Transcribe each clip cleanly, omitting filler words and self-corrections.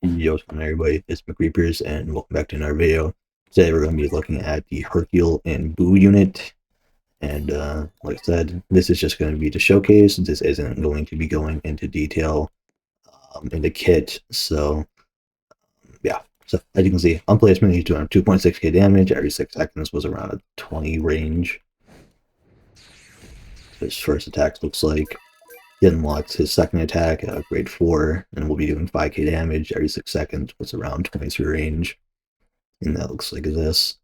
Yo, what's going on, everybody? It's McCreepers, and welcome back to another video. Today we're going to be looking at the Hercule and Boo unit, and like I said, this is just going to be the showcase. This isn't going to be going into detail in the kit, so yeah. So as you can see, on placement, he's doing 2.6k damage every 6 seconds, was around a 20 range. His first attack looks like he unlocks his second attack at grade 4, and will be doing 5k damage every 6 seconds, was around 23 range. And that looks like this.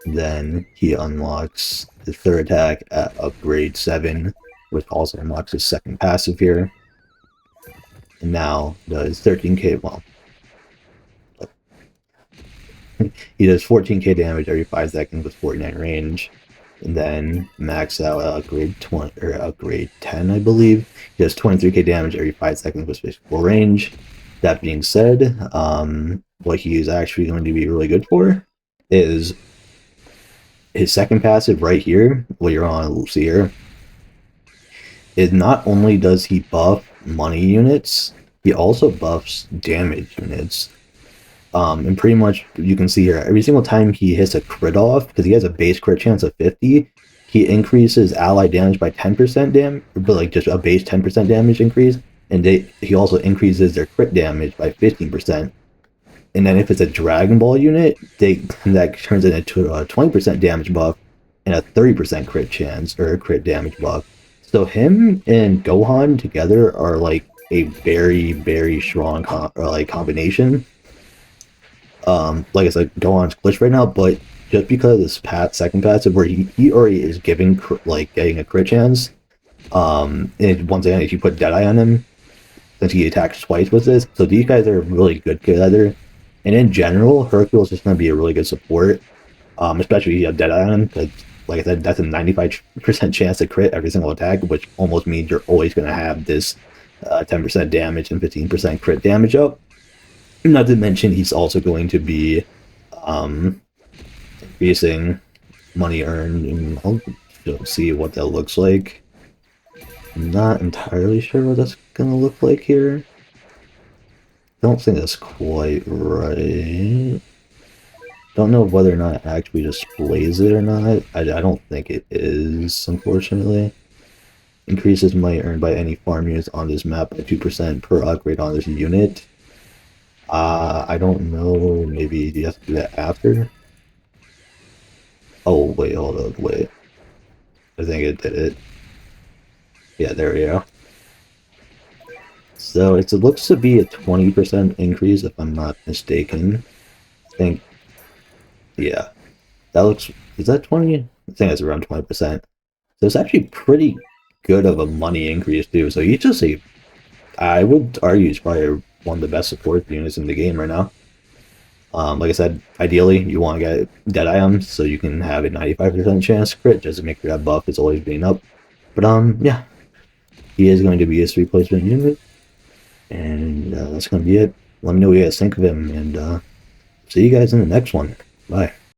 Then he unlocks his third attack at upgrade 7, which also unlocks his second passive here. And now does 13k, well, he does 14k damage every 5 seconds with 49 range. And then max out at upgrade 20 or upgrade 10, I believe. He does 23k damage every 5 seconds with 54 range. That being said, what he is actually going to be really good for is his second passive right here, what you're on see here, is not only does he buff money units, he also buffs damage units. And pretty much you can see here, every single time he hits a crit off, because he has a base crit chance of 50, he increases ally damage by 10% damage, but like just a base 10% damage increase, and he also increases their crit damage by 15%. And then if it's a Dragon Ball unit, that turns it into a 20% damage buff and a 30% crit chance or a crit damage buff. So him and Gohan together are like a very, very strong combination. Like I said, Gohan's glitched right now, but just because this second passive where he already is getting a crit chance, and once again, if you put Deadeye on him, since he attacks twice with this, so these guys are really good together. And in general, Hercule is just going to be a really good support, especially if you have Deadeye on him, because, like I said, that's a 95% chance to crit every single attack, which almost means you're always going to have this 10% damage and 15% crit damage up. Not to mention, he's also going to be increasing money earned, and I'll see what that looks like. I'm not entirely sure what that's going to look like here. Don't think that's quite right. Don't know whether or not it actually displays it or not. I don't think it is, unfortunately. Increases money earned by any farm units on this map by 2% per upgrade on this unit. I don't know. Maybe you have to do that after? Oh, wait, hold on, wait. I think it did it. Yeah, there we go. So it looks to be a 20% increase, if I'm not mistaken. I think, yeah. That looks, is that 20? I think that's around 20%. So it's actually pretty good of a money increase, too. So he's just I would argue he's probably one of the best support units in the game right now. Like I said, ideally you want to get Deadeye on so you can have a 95% chance crit just to make sure that buff is always being up. But yeah, he is going to be his replacement unit, and that's going to be it. Let me know what you guys think of him, and see you guys in the next one. Bye.